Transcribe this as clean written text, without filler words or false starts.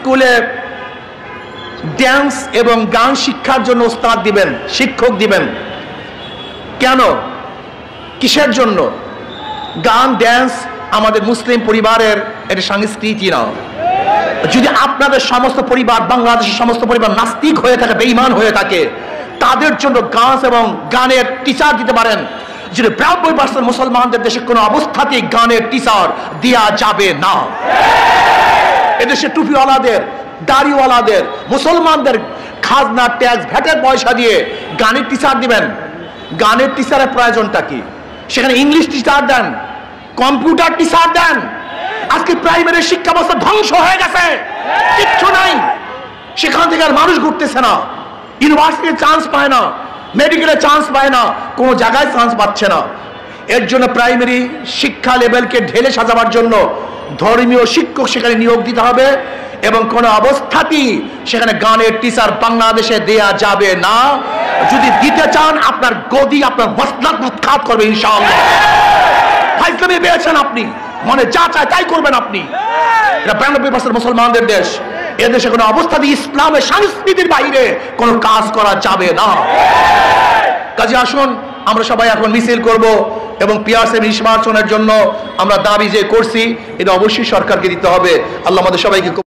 স্কুলে ড্যান্স এবং গান শিক্ষার জন্য ওস্তাদ দিবেন, শিক্ষক দিবেন। কেন, কিসের জন্য? গান ড্যান্স আমাদের মুসলিম পরিবারের এটা সংস্কৃতি না। যদি আপনাদের সমস্ত পরিবার, বাংলাদেশের সমস্ত পরিবার নাস্তিক হয়ে থাকে, বেঈমান হয়ে থাকে, তাদের জন্য গান এবং গানের টিচার দিতে পারেন। যদি 92% মুসলমানদের দেশে কোনো অবস্থাতেই গানের টিচার দেওয়া যাবে না। এদেশে টুপিওয়ালাদের, দাড়িওয়ালাদের, মুসলমানদের খাজনা, ট্যাক্স, ভ্যাটের পয়সা দিয়ে গানের টিচার দিবেন। গানের টিচারের প্রয়োজনটা কি? সেখানে ইংলিশ টিচার দেন, কম্পিউটার টিচার দেন। আজকে প্রাইমারি শিক্ষা ব্যবস্থা ধ্বংস হয়ে গেছে, কিচ্ছু নাই। সেখান থেকে আর মানুষ ঘুরতেছে না, ইউনিভার্সিটিতে চান্স পায় না, মেডিকেলে চান্স পায় না, কোনো জায়গায় চান্স পাচ্ছে না। এর জন্য প্রাইমারি শিক্ষা লেভেলকে ঢেলে সাজাবার জন্য ধর্মীয় শিক্ষক সেখানে নিয়োগ দিতে হবে, এবং কোন অবস্থাতেই সেখানে গানের টিচার বাংলাদেশে দেয়া যাবে না। যদি দিতে চান আপনার গদি, আপনার মসনদ উৎখাত করবে ইনশাআল্লাহ। ফাইজলামি পেয়েছেন আপনি, মনে যা চায় তাই করবেন আপনি। এটা 92% মুসলমানদের দেশ। এদেশে কোনো অবস্থাতেই ইসলামের সংস্কৃতির বাইরে কোনো কাজ করা যাবে না। কাজে আসুন আমরা সবাই এখন মিছিল করব, এবং পিয়ারসি নির্বাচনের জন্য আমরা দাবি যে করছি এটা অবশ্যই সরকারকে দিতে হবে। আল্লাহ আমাদের সবাইকে